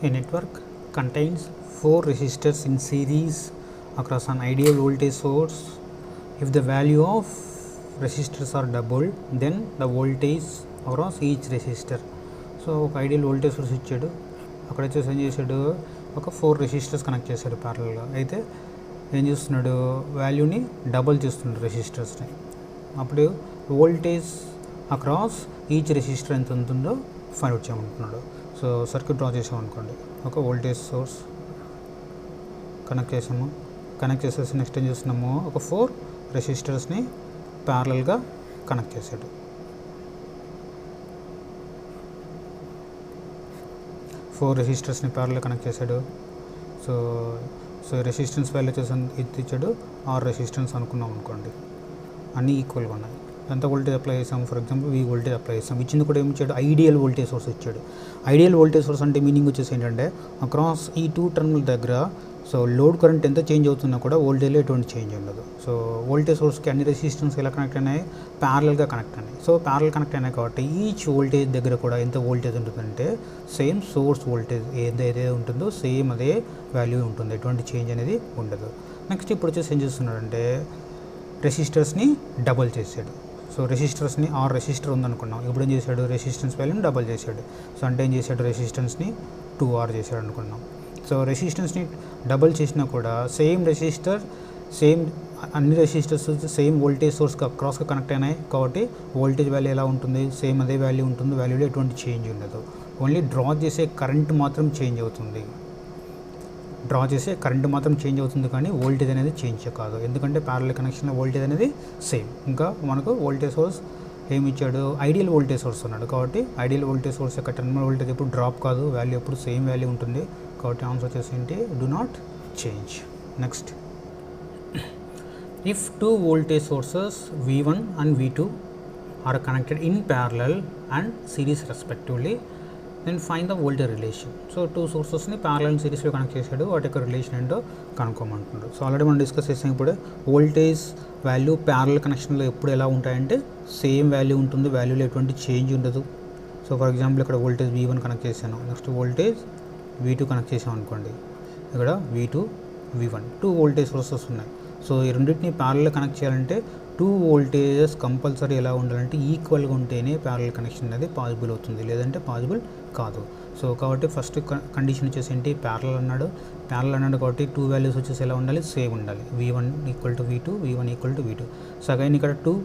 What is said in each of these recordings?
A network contains 4 resistors in series across an ideal voltage source. If the value of resistors are doubled, then the voltage across each resistor. So ఒక ideal voltage source ఇచ్చాడు, అక్కడ వచ్చేసి ఏం చేశాడు, ఒక 4 resistors connect చేశాడు ప్యారలల్గా. అయితే ఏం చేస్తున్నాడు, వాల్యూని డబల్ చేస్తున్నాడు రెసిస్టర్స్ని. అప్పుడు వోల్టేజ్ అక్రాస్ ఈచ్ రెసిస్టర్ ఎంత ఉంటుందో ఫైండ్ అవుట్ చేయమంటున్నాడు. సో సర్క్యూట్ డ్రా చేసామనుకోండి, ఒక వోల్టేజ్ సోర్స్ కనెక్ట్ చేసాము, కనెక్ట్ చేసేసి నెక్స్ట్ ఏం చేస్తున్నాము, ఒక 4 రెసిస్టర్స్ని ప్యారలల్గా కనెక్ట్ చేశాడు. 4 రెసిస్టర్స్ని ప్యారలల్ కనెక్ట్ చేశాడు. సో రెసిస్టెన్స్ వాల్యూ వచ్చేసి ఇది ఇచ్చాడు, 6 రెసిస్టెన్స్ అనుకున్నాం అనుకోండి, అన్నీ ఈక్వల్గా ఉన్నాయి. ఎంత వోల్టేజ్ అప్లై చేసాము, ఫర్ ఎగ్జాంపుల్ ఈ వోల్టేజ్ అప్లై చేసాం. ఇచ్చింది కూడా ఏమి ఇచ్చాడు, ఐడియల్ వోల్టేజ్ సోర్స్ ఇచ్చాడు. ఐడియల్ వోల్టేజ్ సోర్స్ అంటే మీనింగ్ వచ్చేసి ఏంటంటే అక్రాస్ ఈ 2 టర్మినల్ దగ్గర సో లోడ్ కరెంట్ ఎంత చేంజ్ అవుతున్నా కూడా వోల్టేజ్లో ఎటువంటి చేంజ్ ఉండదు. సో వోల్టేజ్ సోర్స్కి అన్ని రెసిస్టెన్స్ ఎలా కనెక్ట్ అయినాయి, ప్యారలల్గా కనెక్ట్ అయినాయి. సో ప్యారలల్ కనెక్ట్ అయినాయి కాబట్టి ఈచ్ వోల్టేజ్ దగ్గర కూడా ఎంత వోల్టేజ్ ఉంటుందంటే సేమ్ సోర్స్ వోల్టేజ్ ఏదైతే ఉంటుందో సేమ్ అదే వాల్యూ ఉంటుంది, ఎటువంటి చేంజ్ అనేది ఉండదు. నెక్స్ట్ ఇప్పుడు వచ్చేసి ఏం చేస్తున్నాడంటే రెసిస్టర్స్ని డబల్ చేశాడు. సో రెసిస్టర్స్ని 6 రెసిస్టర్ ఉందనుకున్నాం, ఇప్పుడు ఏం చేశాడు, రెసిస్టెన్స్ వాల్యూని డబల్ చేశాడు. సో అంటే ఏం చేశాడు, రెసిస్టెన్స్ని 2R చేశాడు అనుకున్నాం. సో రెసిస్టెన్స్ని డబల్ చేసినా కూడా సేమ్ రెసిస్టర్ సేమ్ అన్ని రెసిస్టర్స్ సేమ్ వోల్టేజ్ సోర్స్కి అక్రాస్గా కనెక్ట్ అయినాయి కాబట్టి వోల్టేజ్ వాల్యూ ఎలా ఉంటుంది, సేమ్ అదే వాల్యూ ఉంటుంది, వాల్యూలో ఎటువంటి చేంజ్ ఉండదు. ఓన్లీ డ్రా చేసే కరెంట్ మాత్రం చేంజ్ అవుతుంది, డ్రా చేసే కరెంట్ మాత్రం చేంజ్ అవుతుంది కానీ వోల్టేజ్ అనేది చేంజ్ కాదు. ఎందుకంటే ప్యారలల్ కనెక్షన్లో వోల్టేజ్ అనేది సేమ్. ఇంకా మనకు వోల్టేజ్ సోర్స్ ఏమి ఇచ్చాడు, ఐడియల్ వోల్టేజ్ సోర్స్ ఉన్నాడు కాబట్టి ఐడియల్ వోల్టేజ్ సోర్స్ యొక్క టెర్మినల్ వోల్టేజ్ ఎప్పుడు డ్రాప్ కాదు, వాల్యూ ఎప్పుడు సేమ్ వాల్యూ ఉంటుంది. కాబట్టి ఆన్సర్ వచ్చేసి ఏంటి, do not change. Next, if 2 voltage sources V1 and V2 are connected in parallel and series respectively, then find the voltage relation. So 2 సోర్సెస్ని parallel and సిరీస్లో connect చేశాడు, వాటి యొక్క రిలేషన్ ఏంటో కనుక్కోమంటున్నాడు. సో ఆల్రెడీ మనం డిస్కస్ చేసాం ఇప్పుడు వోల్టేజ్ వాల్యూ ప్యారలల్ కనెక్షన్లో ఎప్పుడు ఎలా ఉంటాయంటే సేమ్ వాల్యూ ఉంటుంది, వాల్యూలో ఎటువంటి చేంజ్ ఉండదు. సో ఫర్ ఎగ్జాంపుల్ ఇక్కడ వోల్టేజ్ V1 కనెక్ట్ చేశాను, నెక్స్ట్ వోల్టేజ్ V2 కనెక్ట్ చేసాం అనుకోండి, ఇక్కడ V2 V1 2 వోల్టేజ్ సోర్సెస్ ఉన్నాయి. సో ఈ రెండింటిని ప్యారలల్ కనెక్ట్ చేయాలంటే 2 వోల్టేజెస్ కంపల్సరీ ఎలా ఉండాలంటే ఈక్వల్గా ఉంటేనే ప్యారలల్ కనెక్షన్ అనేది పాసిబుల్ అవుతుంది, లేదంటే పాసిబుల్ కాదు. సో కాబట్టి ఫస్ట్ కండిషన్ వచ్చేసి ఏంటి, ప్యారలల్ అన్నాడు కాబట్టి 2 వాల్యూస్ వచ్చేసి ఎలా ఉండాలి, సేమ్ ఉండాలి. V1 equal to V2, V1 equal to V2. So again ఇక్కడ 2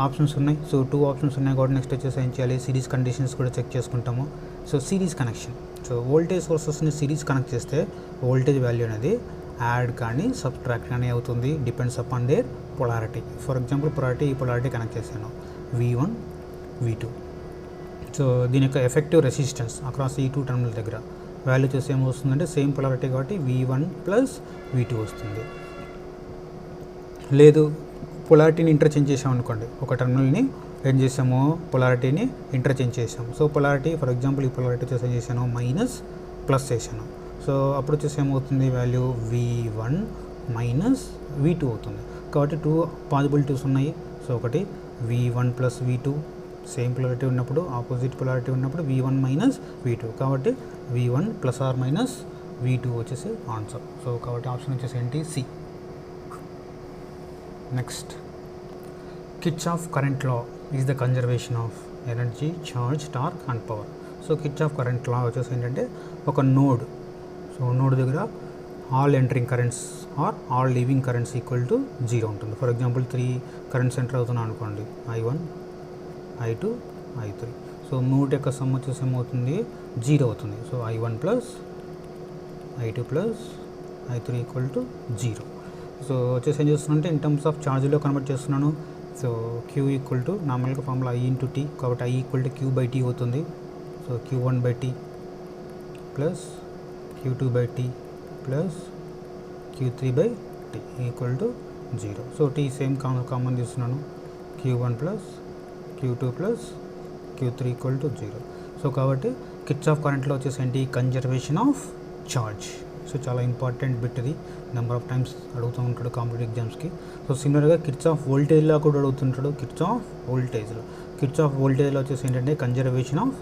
ఆప్షన్స్ ఉన్నాయి. సో 2 ఆప్షన్స్ ఉన్నాయి కాబట్టి నెక్స్ట్ వచ్చేసి ఏం చేయాలి, సిరీస్ కండిషన్స్ కూడా చెక్ చేసుకుంటాము. So series connection, so voltage సోర్సెస్ని సిరీస్ కనెక్ట్ చేస్తే వోల్టేజ్ వాల్యూ అనేది యాడ్ కానీ సబ్ట్రాక్ట్ కానీ అవుతుంది, depends upon their polarity. For example ఈ పొలారిటీ కనెక్ట్ చేశాను V1 V2. సో దీని యొక్క ఎఫెక్టివ్ రెసిస్టెన్స్ అక్రాస్ ఈ 2 టర్మినల్ దగ్గర వాల్యూ చేసి ఏమొస్తుందంటే సేమ్ పొలారిటీ కాబట్టి V1 ప్లస్ V2 వస్తుంది. లేదు పొలారిటీని ఇంటర్చేంజ్ చేసాం అనుకోండి, ఒక టర్మినల్ని ఏం చేసాము, పొలారిటీని ఇంటర్చేంజ్ చేసాం. సో పొలారిటీ ఫర్ ఎగ్జాంపుల్ ఈ పొలారిటీ వచ్చేసి ఏం చేశాను, మైనస్ ప్లస్ చేశాను. సో అప్పుడు వచ్చేసి ఏమవుతుంది, వాల్యూ V1 మైనస్ V2 అవుతుంది. కాబట్టి 2 పాసిబిలిటీస్ ఉన్నాయి. సో ఒకటి V1 plus V2 same polarity ఉన్నప్పుడు, ఆపోజిట్ పొలారిటీ ఉన్నప్పుడు V1 మైనస్ V2, కాబట్టి V1 plus are minus V2 వచ్చేసి ఆన్సర్. సో కాబట్టి ఆప్షన్ వచ్చేసి ఏంటి, C. Next, Kirchhoff current law is the conservation of energy, charge, torque and power. So Kirchhoff current law వచ్చేసి ఏంటంటే ఒక node, so node దగ్గర all entering currents are all leaving currents equal to 0 ఉంటుంది. For example 3 currents enter అవుతున్నాయి అనుకోండి, I1 I2 I3. So node యొక్క some వచ్చేసి ఏమవుతుంది, 0 అవుతుంది. So I1 plus I2 plus I3 equal to 0. So వచ్చేసి ఏం చేస్తున్నానంటే ఇన్ టర్మ్స్ ఆఫ్ ఛార్జ్లో కన్వర్ట్ చేస్తున్నాను. సో Q ఈక్వల్ టు నార్మల్గా ఫార్ములా I ఇంటూ T, కాబట్టి I ఈక్వల్ టు Q/T అవుతుంది. So Q1/T plus Q2/T plus Q3/T equal to 0. So T same common తీస్తున్నాను, Q1 plus Q2 plus Q3 equal to 0. So కాబట్టి Kirchhoff కరెంట్లో వచ్చేసి ఏంటి, conservation of charge. So చాలా important bit ఇది, number of times అడుగుతూ ఉంటాడు కాంపిటేటివ్ ఎగ్జామ్స్కి. సో సిమిలర్గా కిర్చాఫ్ వోల్టేజ్లో కూడా అడుగుతుంటాడు. కిర్చాఫ్ వోల్టేజ్లో వచ్చేసి ఏంటంటే కన్జర్వేషన్ ఆఫ్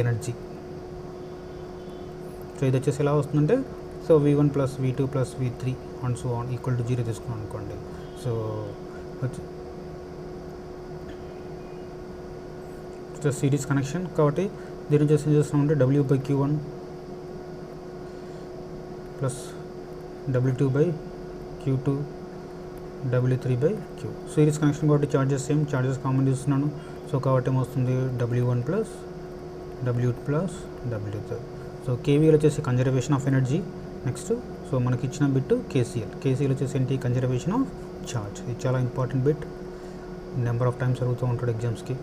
ఎనర్జీ. సో ఇది వచ్చేసి ఎలా వస్తుందంటే so V1 plus V2 plus V3 and so on equal to 0 తీసుకున్నాం అనుకోండి. సో సిరీస్ కనెక్షన్ కాబట్టి దీని నుంచి ఏం చేస్తున్నామంటే W/Q1 plus W2/Q2 W3/Q. Series connection కాబట్టి చార్జెస్ కామన్ తీసుకున్నాను. సో కాబట్టి ఏమొస్తుంది W1 plus W2 plus W3. So KVL వచ్చేసి conservation of energy. Next so మనకి ఇచ్చిన బిట్ కేసీఎల్ వచ్చేసి ఏంటి కన్జర్వేషన్ ఆఫ్ ఛార్జ్. ఇది చాలా important bit, number of times అడుగుతూ ఉంటాడు ఎగ్జామ్స్కి.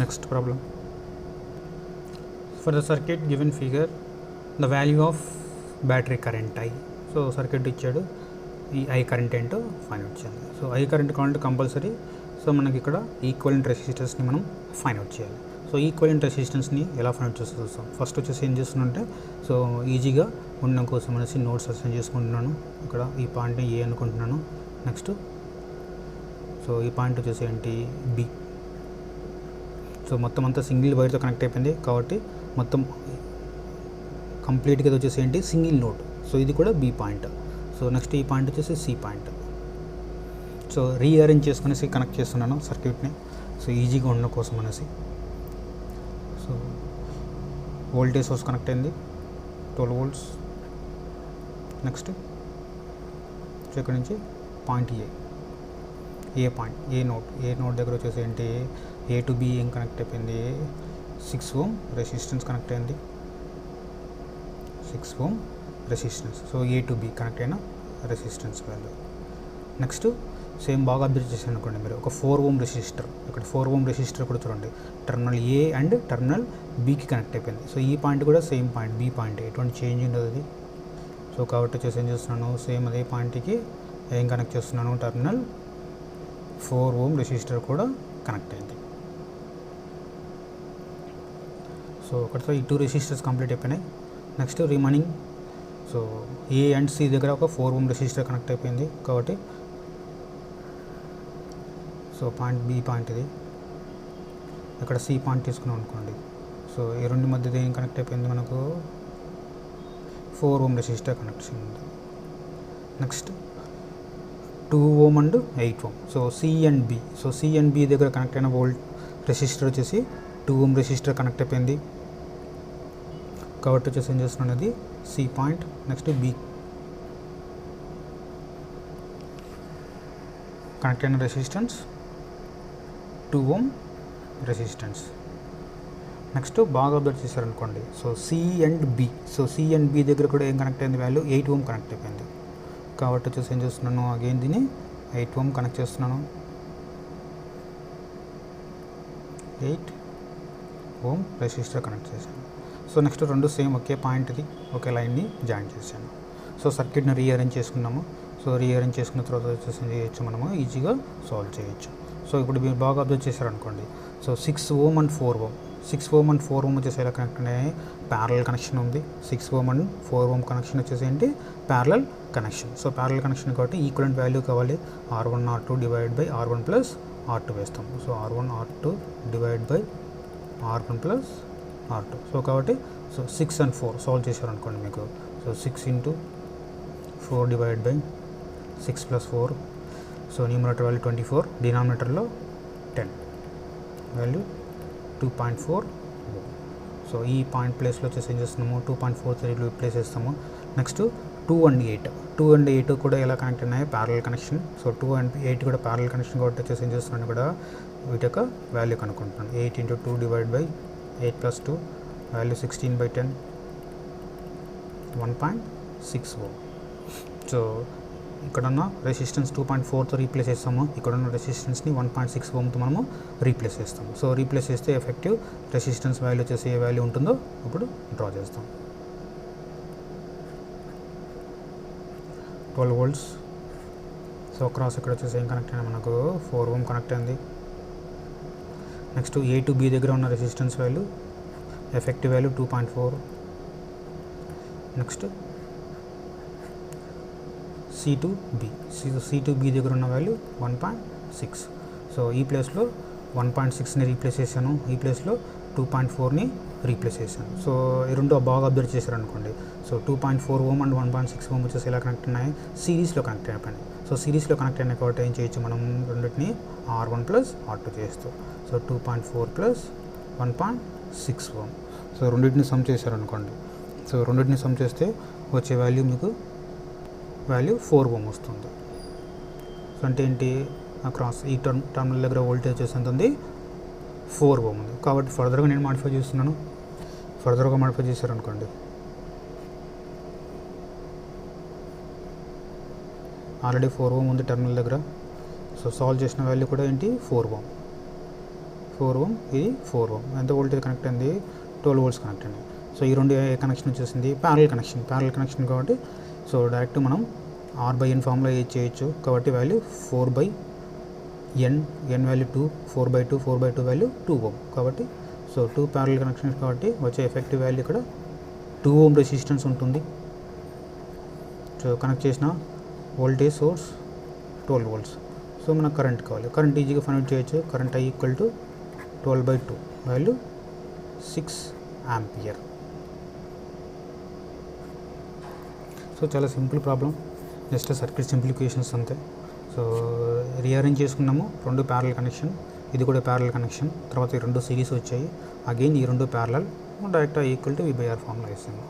Next problem, for the circuit given figure the value of battery current I. So circuit ఇచ్చాడు, ఈ I కరెంట్ ఏంటో ఫైండ్ అవుట్ చేయాలి. సో I కరెంట్ కావాలంటే కంపల్సరీ సో మనకి ఇక్కడ ఈక్వలెంట్ రెసిస్టర్స్ని మనం ఫైండ్ అవుట్ చేయాలి. సో ఈక్వలెంట్ రెసిస్టెన్స్ని ఎలా ఫైండ్ అవుట్ చేస్తూ చూస్తాం. ఫస్ట్ వచ్చేసి ఏం చేస్తున్నానంటే సో ఈజీగా ఉండడం కోసం అనేసి నోట్స్ అసైన్ చేసుకుంటున్నాను. ఇక్కడ ఈ పాయింట్ని A అనుకుంటున్నాను. నెక్స్ట్ సో ఈ పాయింట్ వచ్చేసి ఏంటి B. సో మొత్తం అంతా సింగిల్ వైర్తో కనెక్ట్ అయిపోయింది కాబట్టి మొత్తం కంప్లీట్గా వచ్చేసి ఏంటి సింగిల్ నోడ్. సో ఇది కూడా B పాయింట్. సో నెక్స్ట్ ఈ పాయింట్ వచ్చేసి C పాయింట్. సో రీఅరేంజ్ చేసుకునేసి కనెక్ట్ చేస్తున్నాను సర్క్యూట్ని, సో ఈజీగా ఉండడం కోసం అనేసి. సో వోల్టేజ్ సోర్స్ కనెక్ట్ అయింది 12 volts. నెక్స్ట్ సో ఇక్కడ నుంచి point A point a note దగ్గర వచ్చేసి ఏంటి A to B ఏం కనెక్ట్ అయిపోయింది 6 ohm రెసిస్టెన్స్ కనెక్ట్ అయింది. 6 ohm resistance. So A to B connect అయిన రెసిస్టెన్స్ వాల్యూ. నెక్స్ట్ సేమ్ బాగా అబ్జర్వ్ చేశాను అనుకోండి మీరు, ఒక 4 ohm రెసిస్టర్, ఇక్కడ 4 ohm రెసిస్టర్ కూడా చూడండి టర్మినల్ A అండ్ టర్మినల్ Bకి కనెక్ట్ అయిపోయింది. సో ఈ పాయింట్ కూడా సేమ్ పాయింట్ B పాయింట్, ఎటువంటి చేంజ్ ఉండదు అది. సో కాబట్టి వచ్చేసి ఏం చేస్తున్నాను సేమ్ అదే పాయింట్కి ఏం కనెక్ట్ చేస్తున్నాను టర్మినల్ 4 ohm రెసిస్టర్ కూడా కనెక్ట్ అయింది. సో ఒకటితో ఈ 2 రెసిస్టర్స్ కంప్లీట్ అయిపోయినాయి. Next remaining so A and C దగ్గర ఒక 4 ohm రెసిస్టర్ కనెక్ట్ అయిపోయింది కాబట్టి సో పాయింట్ B పాయింట్ ఇది, ఇక్కడ C పాయింట్ తీసుకున్నాం అనుకోండి. సో ఈ రెండు మధ్యది ఏం కనెక్ట్ అయిపోయింది మనకు 4 ohm రెసిస్టర్ కనెక్షన్ ఉంది. Next 2 ohm and 8 ohm. So C and B, so C and B దగ్గర కనెక్ట్ అయిన రెసిస్టర్ వచ్చేసి 2 ohm రెసిస్టర్ కనెక్ట్ అయిపోయింది కాబట్టి వచ్చేసి ఏం చేస్తున్నాను అది C point. Next B connect అయిన రెసిస్టెన్స్ 2 ohm రెసిస్టెన్స్. నెక్స్ట్ బాగా అబ్జర్వ్ చేశారనుకోండి so C and B, so C and B దగ్గర కూడా ఏం కనెక్ట్ అయింది వాల్యూ 8 ohm కనెక్ట్ అయిపోయింది కాబట్టి వచ్చేసి ఏం చేస్తున్నాను అగైన్ దీన్ని 8 ohm కనెక్ట్ చేస్తున్నాను. 8 ohm రెసిస్టర్ కనెక్ట్ చేశాను. సో నెక్స్ట్ రెండు సేమ్ ఒకే పాయింట్ది ఒకే లైన్ని జాయిన్ చేశాను. సో సర్క్యూట్ని రీఅరేంజ్ చేసుకున్నాము. సో రీఅరేంజ్ చేసుకున్న తర్వాత వచ్చేసి ఏం చేయొచ్చు మనము ఈజీగా సాల్వ్ చేయొచ్చు. సో ఇప్పుడు మీరు బాగా అబ్జర్వ్ చేశారనుకోండి so 6 ohm and 4 ohm, 6 ohm and 4 ohm వచ్చేసి ఎలా కనెక్ట్ అయ్యాయి ప్యారలల్ కనెక్షన్ ఉంది. 6 ohm అండ్ 4 ohm కనెక్షన్ వచ్చేసి ఏంటి parallel connection. So parallel connection కాబట్టి ఈక్వలెంట్ వాల్యూ కావాలి R1 R2 divide by R1 plus R2 వేస్తాం. So R1 R2 divide by R1 plus R2. So కాబట్టి సో 6 and 4 సాల్వ్ చేశారనుకోండి మీకు so 6 into 4 divide by 6 plus 4. So numerator value 24, డినామినేటర్లో 10, value 2.4. So ఈ point ప్లేస్లో వచ్చేసి ఏం చేస్తున్నాము 2.43 ప్లేస్ చేస్తాము. నెక్స్ట్ 2 and 8 కూడా ఎలా కనెక్ట్ అయినాయి ప్యారలల్ కనెక్షన్. సో 2 and 8 కూడా ప్యారలల్ కనెక్షన్ కాబట్టి వచ్చేసి ఏం చేస్తున్నాను కూడా వీటి యొక్క వాల్యూ కనుక్కుంటున్నాను. 8 into 2 divide by 8 plus 2 value 16/10, 1.6 ohm. So ఇక్కడున్న రెసిస్టెన్స్ 2.4తో రీప్లేస్ చేస్తాము, ఇక్కడున్న రెసిస్టెన్స్ని 1.6 ohmతో మనము రీప్లేస్ చేస్తాము. సో రీప్లేస్ చేస్తే ఎఫెక్టివ్ రెసిస్టెన్స్ వాల్యూ వచ్చేసి ఏ వాల్యూ ఉంటుందో ఇప్పుడు డ్రా చేస్తాం. 12 volts. సో క్రాస్ ఇక్కడ వచ్చేసి ఏం కనెక్ట్ అయినా మనకు 4 ohm కనెక్ట్ అయింది. నెక్స్ట్ A to B దగ్గర ఉన్న resistance value effective value 2.4. Next C to B దగ్గర ఉన్న వాల్యూ 1.6. సో ఈ ప్లేస్లో 1.6ని రీప్లేస్ చేశాను, ఈ ప్లేస్లో 2.4ని రీప్లేస్ చేశాను. సో ఈ రెండు బాగా అబ్జర్వ్ చేశారనుకోండి. సో 2.4 ఓమ్ అండ్ 1.6 ఓమ్ వచ్చేసి ఎలా కనెక్ట్ ఉన్నాయి, సిరీస్లో కనెక్ట్ అయిపోయినాయి. సో సిరీస్లో కనెక్ట్ అయినాయి కాబట్టి ఏం చేయొచ్చు మనం, రెండింటిని R1 ప్లస్ R2 చేస్తూ, సో 2.4 ప్లస్ 1.6 ఓమ్. సో రెండింటిని సమ్ చేశారనుకోండి. సో రెండింటిని సమ్ చేస్తే వచ్చే వాల్యూ మీకు వాల్యూ 4 ఓమ్ వస్తుంది. సో అంటే ఏంటి, అక్రాస్ ఈ టర్మినల్ దగ్గర వోల్టేజ్ వచ్చేసి ఎంత ఉంది, 4 ఓమ్ ఉంది. కాబట్టి ఫర్దర్గా నేను మాడిఫై చేస్తున్నాను. ఫర్దర్గా మాడిఫై చేశారనుకోండి, ఆల్రెడీ 4 ఓమ్ ఉంది టర్మినల్ దగ్గర. సో సాల్వ్ చేసిన వాల్యూ కూడా ఏంటి, 4 ఓమ్. 4 ఓమ్, ఇది 4 ఓమ్. ఎంత వోల్టేజ్ కనెక్ట్ అయింది, 12 వోల్ట్స్ కనెక్ట్ అయింది. సో ఈ రెండు ఏ కనెక్షన్ వచ్చేసింది, ప్యారల్ కనెక్షన్ కాబట్టి సో డైరెక్ట్ మనం R/N ఫార్ములా యూజ్ చేయొచ్చు. కాబట్టి value 4/N, N value 2, 4/2 value 2 ohm. కాబట్టి సో 2 ప్యారల్ కనెక్షన్స్ కాబట్టి వచ్చే ఎఫెక్టివ్ వాల్యూ ఇక్కడ 2 ఓమ్ రెసిస్టెన్స్ ఉంటుంది. సో కనెక్ట్ చేసిన వోల్టేజ్ సోర్స్ 12 వోల్ట్స్. సో మనకు కరెంట్ కావాలి, కరెంట్ ఈజీగా ఫైండ్ అవుట్ చేయొచ్చు. Current I equal to 12/2 value 6 ampere. So చాలా simple problem, just circuit simplifications అంతే. సో రీఅరేంజ్ చేసుకున్నాము, 2 ప్యారల్ కనెక్షన్, ఇది కూడా ప్యారల్ కనెక్షన్. తర్వాత ఈ 2 సిరీస్ వచ్చాయి, అగైన్ ఈ 2 parallel, direct I equal to V/R formula వేసాము.